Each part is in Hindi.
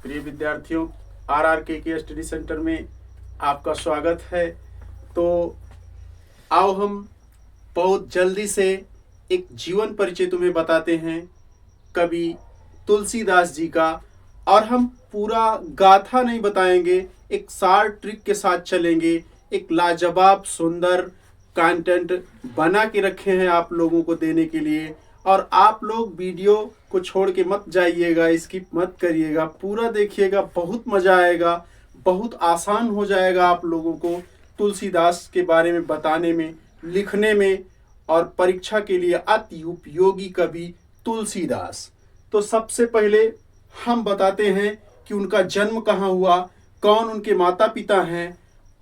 प्रिय विद्यार्थियों, RRK स्टडी सेंटर में आपका स्वागत है। तो आओ हम बहुत जल्दी से एक जीवन परिचय तुम्हें बताते हैं कवि तुलसीदास जी का। और हम पूरा गाथा नहीं बताएंगे, एक शार्ट ट्रिक के साथ चलेंगे। एक लाजवाब सुंदर कंटेंट बना के रखे हैं आप लोगों को देने के लिए। और आप लोग वीडियो को छोड़ के मत जाइएगा, स्किप मत करिएगा, पूरा देखिएगा, बहुत मजा आएगा। बहुत आसान हो जाएगा आप लोगों को तुलसीदास के बारे में बताने में, लिखने में। और परीक्षा के लिए अति उपयोगी कवि तुलसीदास। तो सबसे पहले हम बताते हैं कि उनका जन्म कहाँ हुआ, कौन उनके माता पिता हैं,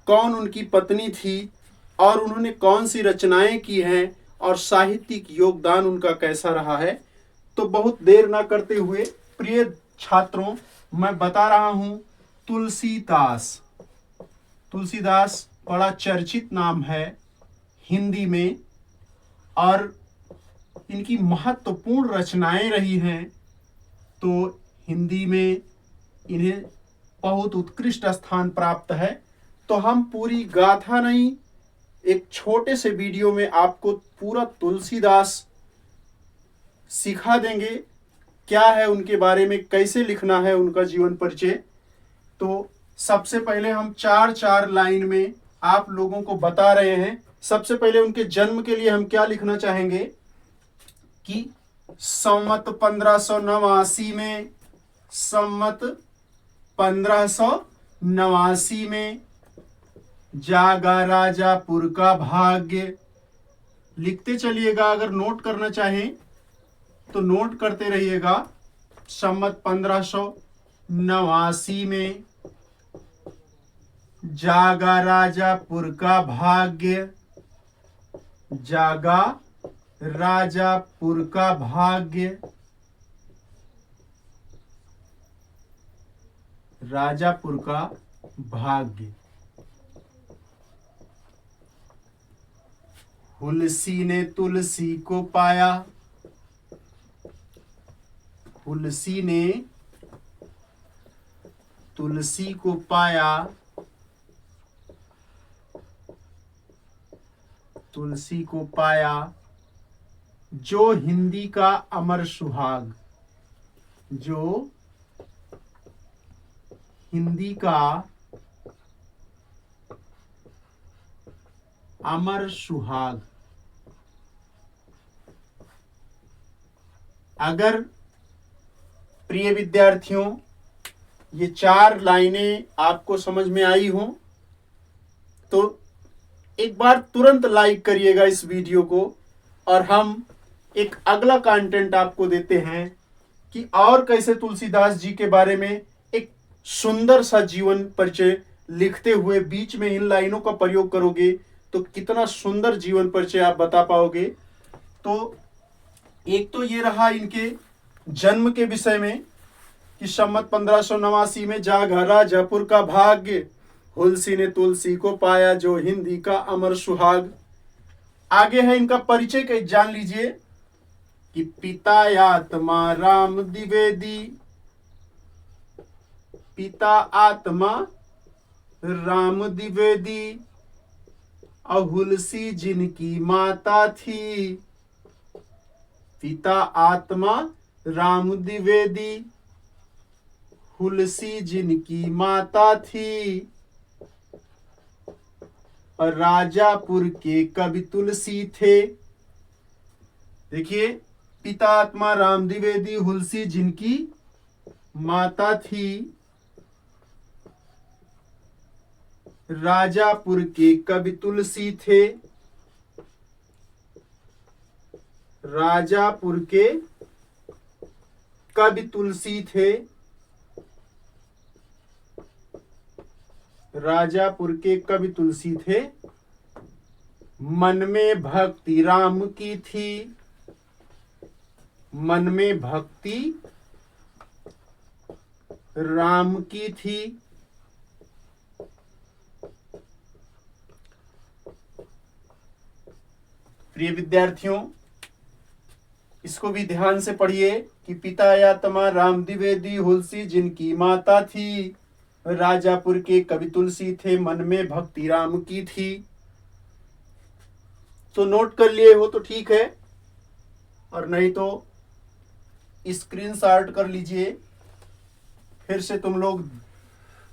कौन उनकी पत्नी थी, और उन्होंने कौन सी रचनाएं की हैं, और साहित्यिक योगदान उनका कैसा रहा है। तो बहुत देर ना करते हुए प्रिय छात्रों, मैं बता रहा हूं तुलसीदास। तुलसीदास बड़ा चर्चित नाम है हिंदी में, और इनकी महत्वपूर्ण रचनाएं रही हैं। तो हिंदी में इन्हें बहुत उत्कृष्ट स्थान प्राप्त है। तो हम पूरी गाथा नहीं, एक छोटे से वीडियो में आपको पूरा तुलसीदास सिखा देंगे, क्या है उनके बारे में, कैसे लिखना है उनका जीवन परिचय। तो सबसे पहले हम चार चार लाइन में आप लोगों को बता रहे हैं। सबसे पहले उनके जन्म के लिए हम क्या लिखना चाहेंगे कि संवत 1589 में, संवत 1589 में जागा राजापुर का भाग्य। लिखते चलिएगा, अगर नोट करना चाहें तो नोट करते रहिएगा। संवत 1589 में जागा राजापुर का भाग्य, जागा राजापुर का भाग्य, राजापुर का भाग्य। हुलसी ने तुलसी को पाया, हुलसी ने तुलसी को पाया, तुलसी को पाया, जो हिंदी का अमर सुहाग, जो हिंदी का अमर सुहाग। अगर प्रिय विद्यार्थियों ये चार लाइनें आपको समझ में आई हो तो एक बार तुरंत लाइक करिएगा इस वीडियो को। और हम एक अगला कंटेंट आपको देते हैं कि और कैसे तुलसीदास जी के बारे में एक सुंदर सा जीवन परिचय लिखते हुए बीच में इन लाइनों का प्रयोग करोगे तो कितना सुंदर जीवन परिचय आप बता पाओगे। तो एक तो ये रहा इनके जन्म के विषय में कि संवत 1589 में जागा राजापुर का भाग्य, हुलसी ने तुलसी को पाया, जो हिंदी का अमर सुहाग। आगे है इनका परिचय के जान लीजिए कि पिता आत्मा राम द्विवेदी, पिता आत्मा राम द्विवेदी, और हुलसी जिनकी माता थी। पिता आत्मा राम द्विवेदी, हुलसी जिनकी माता थी, और राजापुर के कवि तुलसी थे। देखिए, पिता आत्मा राम द्विवेदी, हुलसी जिनकी माता थी, राजापुर के कवि तुलसी थे, राजापुर के कवि तुलसी थे, राजापुर के कवि तुलसी थे। मन में भक्ति राम की थी, मन में भक्ति राम की थी। प्रिय विद्यार्थियों, इसको भी ध्यान से पढ़िए कि पिता यातमा राम द्विवेदी हुलसी जिनकी माता थी, राजापुर के कवि तुलसी थे, मन में भक्ति राम की थी। तो नोट कर लिए हो तो ठीक है, और नहीं तो स्क्रीनशॉट कर लीजिए, फिर से तुम लोग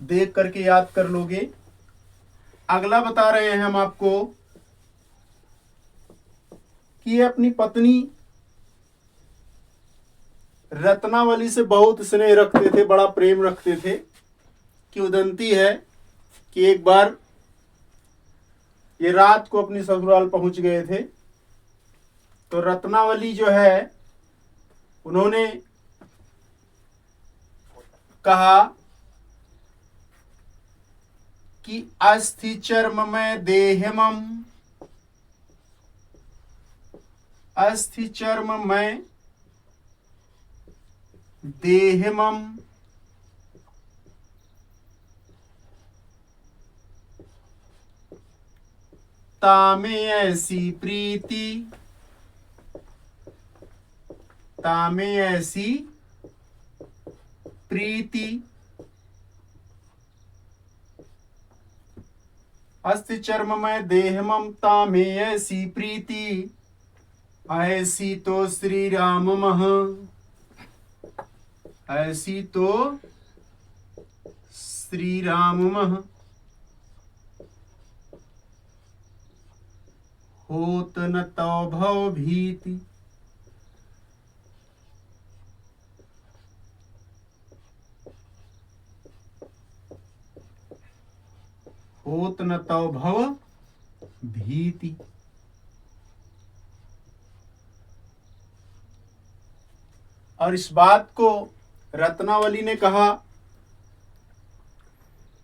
देख करके याद कर लोगे। अगला बता रहे हैं हम आपको कि ये अपनी पत्नी रत्नावली से बहुत स्नेह रखते थे, बड़ा प्रेम रखते थे। किंवदंती है कि एक बार ये रात को अपनी ससुराल पहुंच गए थे, तो रत्नावली जो है उन्होंने कहा कि अस्थि चर्म में देहमम, अस्थि चर्म में देहमम, तामे ऐसी प्रीति, तामे ऐसी प्रीति, अस्थि चर्म में देहमम तामे ऐसी प्रीति, ऐसी तो श्री राम मह, ऐसी तो श्री राम मह, होत न तौ भव भीति। होत न तौ भव भीति। और इस बात को रत्नावली ने कहा,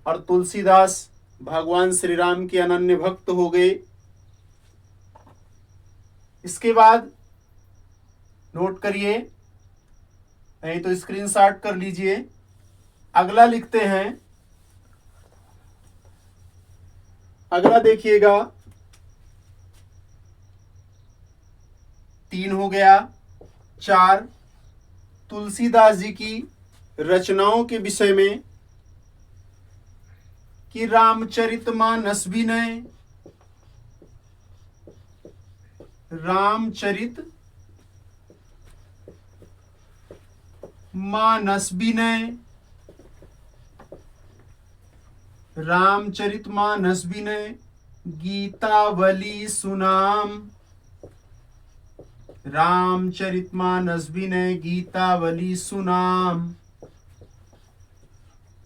और तुलसीदास भगवान श्री राम के अनन्य भक्त हो गए। इसके बाद नोट करिए, नहीं तो स्क्रीनशॉट कर लीजिए। अगला लिखते हैं, अगला देखिएगा, 3 हो गया। 4 तुलसीदास जी की रचनाओं के विषय में कि रामचरितमानस विनय, रामचरित मानस विनय, रामचरित मानस विनय, गीतावली सुनाम, रामचरित मानस विनय गीतावली सुनाम,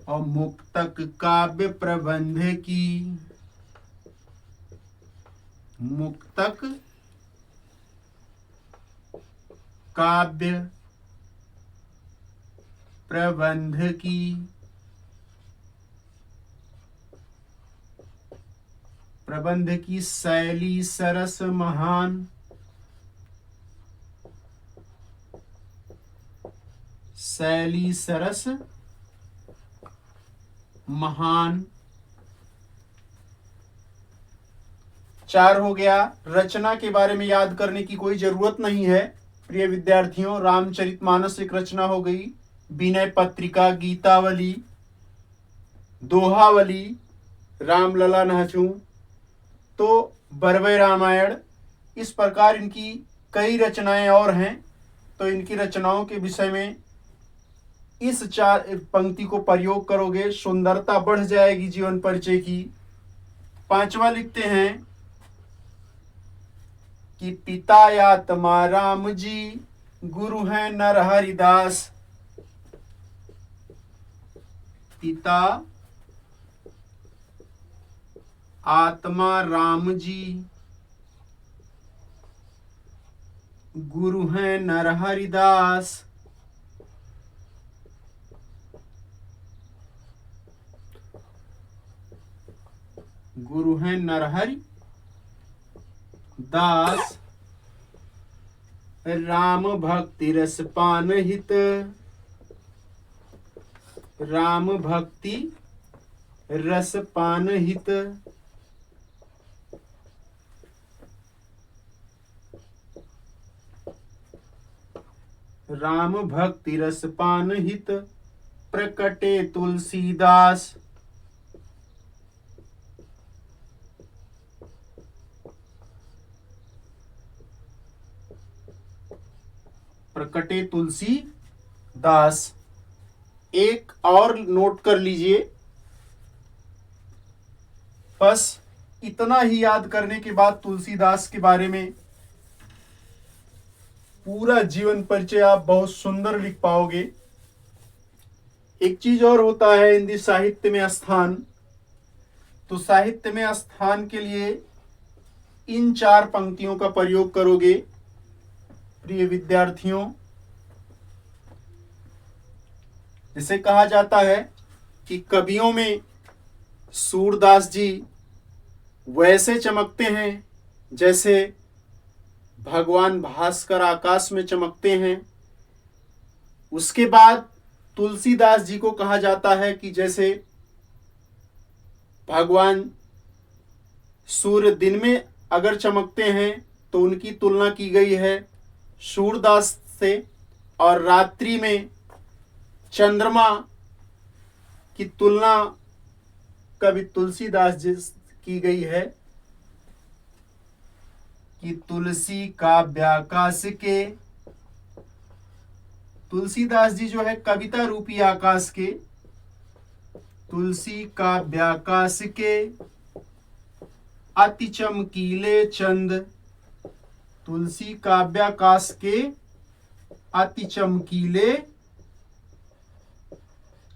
और मुक्तक काव्य प्रबंध की, मुक्तक काव्य प्रबंध की, प्रबंध की शैली सरस महान, शैली सरस महान। 4 हो गया। रचना के बारे में याद करने की कोई जरूरत नहीं है प्रिय विद्यार्थियों। रामचरितमानस एक रचना हो गई, विनय पत्रिका, गीतावली, दोहावली, रामलला नाचू, तो बरवे रामायण, इस प्रकार इनकी कई रचनाएं और हैं। तो इनकी रचनाओं के विषय में इस 4 पंक्ति को प्रयोग करोगे, सुंदरता बढ़ जाएगी जीवन परिचय की। 5वां लिखते हैं कि पिता आत्मा राम जी, गुरु हैं नर हरिदास, पिता आत्मा राम जी, गुरु हैं नर हरिदास। गुरु हैं नरहरि दास, राम भक्ति रस पान हित, राम भक्ति रस पान हित। राम भक्ति रस पान हित प्रकटे तुलसीदास। प्रकटे तुलसीदास। एक और नोट कर लीजिए, बस इतना ही याद करने के बाद तुलसीदास के बारे में पूरा जीवन परिचय आप बहुत सुंदर लिख पाओगे। एक चीज और होता है हिंदी साहित्य में स्थान, तो साहित्य में स्थान के लिए इन 4 पंक्तियों का प्रयोग करोगे प्रिय विद्यार्थियों। जिसे कहा जाता है कि कवियों में सूरदास जी वैसे चमकते हैं जैसे भगवान भास्कर आकाश में चमकते हैं। उसके बाद तुलसीदास जी को कहा जाता है कि जैसे भगवान सूर्य दिन में अगर चमकते हैं तो उनकी तुलना की गई है सूरदास से, और रात्रि में चंद्रमा की तुलना कवि तुलसीदास जी की गई है कि तुलसी काव्याकाश के। तुलसीदास जी जो है कविता रूपी आकाश के, तुलसी काव्याकाश के अति चमकीले चंद। तुलसी काव्याकाश के अति चमकीले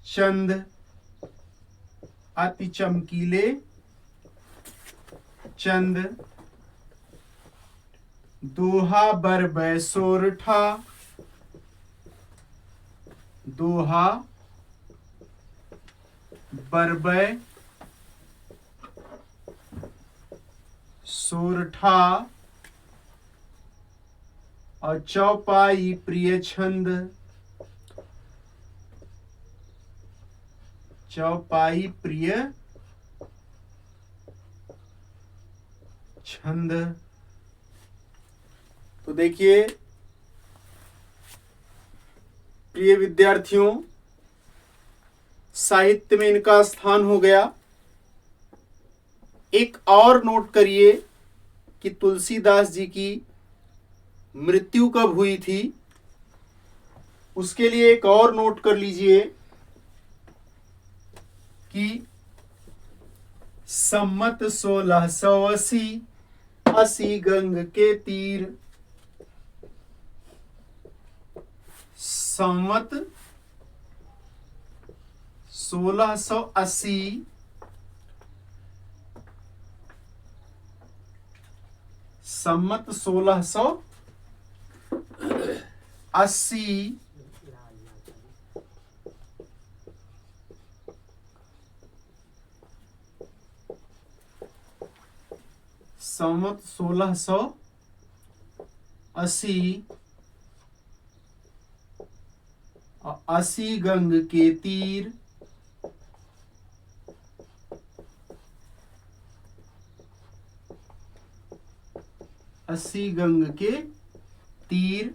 चंद, अति चमकीले चंद। दोहा बरबै सोरठा, दोहा बरबै सोरठा, और चौपाई प्रिय छंद, चौपाई प्रिय छंद। तो देखिए प्रिय विद्यार्थियों, साहित्य में इनका स्थान हो गया। एक और नोट करिए कि तुलसीदास जी की मृत्यु कब हुई थी। उसके लिए एक और नोट कर लीजिए कि सम्मत 1680 80 गंग के तीर। सम्मत 1680 सम्मत 1680 सम्मत 1680 80 गंग के तीर। अस्सी गंग के तीर।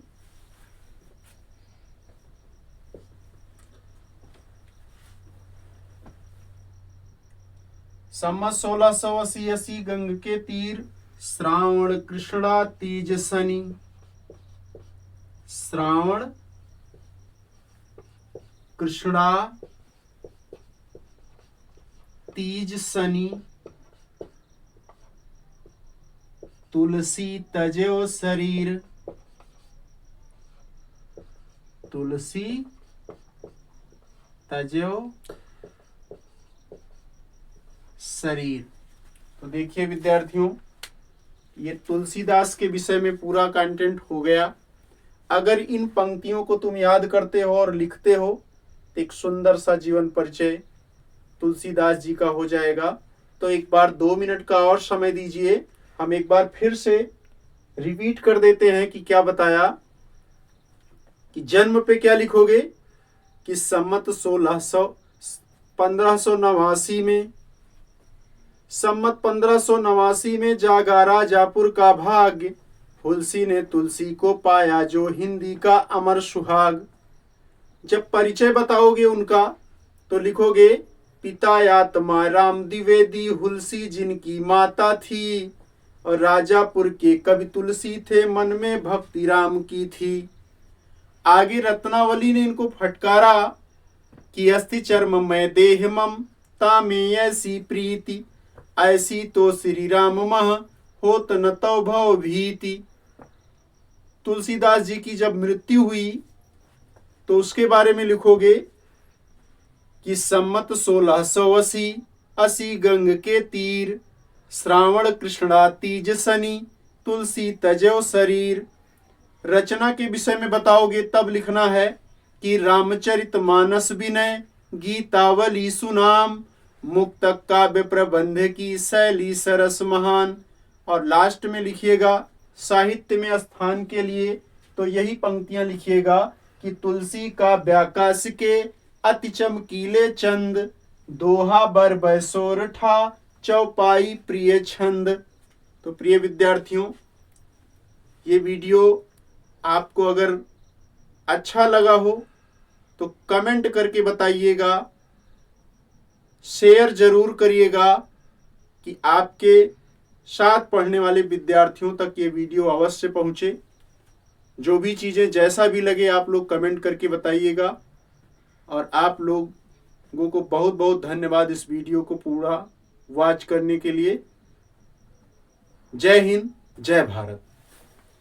सम्मत 1680 80 गंग के तीर। श्रावण कृष्णा तीज शनि। श्रावण कृष्णा तीज शनि। तुलसी तजो शरीर। तुलसी तजो शरीर। तो देखिए विद्यार्थियों, ये तुलसीदास के विषय में पूरा कंटेंट हो गया। अगर इन पंक्तियों को तुम याद करते हो और लिखते हो तो एक सुंदर सा जीवन परिचय तुलसीदास जी का हो जाएगा। तो एक बार 2 मिनट का और समय दीजिए, हम एक बार फिर से रिपीट कर देते हैं कि क्या बताया। कि जन्म पे क्या लिखोगे कि सम्मत 1589 में, सम्मत 1589 में जागा राजापुर का भाग्य, हुलसी ने तुलसी को पाया जो हिंदी का अमर सुहाग। जब परिचय बताओगे उनका तो लिखोगे पिता आत्मा राम द्विवेदी हुलसी जिनकी माता थी, और राजापुर के कवि तुलसी थे मन में भक्ति राम की थी। आगे रत्नावली ने इनको फटकारा कि अस्थि चर्म में देह मम तामे ऐसी प्रीति, ऐसी तो श्री राम मह होत न तौ भव भीति। तुलसीदास जी की जब मृत्यु हुई तो उसके बारे में लिखोगे कि सम्मत 1680 असी गंग के तीर, श्रावण कृष्णा तीज शनि तुलसी तजो शरीर। रचना के विषय में बताओगे तब लिखना है कि रामचरित मानस विनय गीतावली सुनाम, मुक्त काव्य प्रबंध की शैली सरस महान। और लास्ट में लिखिएगा साहित्य में स्थान के लिए तो यही पंक्तियां लिखिएगा कि तुलसी का व्याकाश के अति चमकीले चंद, दोहा बर बैसोर ठा चौपाई प्रिय छंद। तो प्रिय विद्यार्थियों, ये वीडियो आपको अगर अच्छा लगा हो तो कमेंट करके बताइएगा, शेयर जरूर करिएगा कि आपके साथ पढ़ने वाले विद्यार्थियों तक ये वीडियो अवश्य पहुंचे। जो भी चीज़ें जैसा भी लगे आप लोग कमेंट करके बताइएगा। और आप लोगों को बहुत बहुत धन्यवाद इस वीडियो को पूरा वॉच करने के लिए। जय हिंद, जय भारत।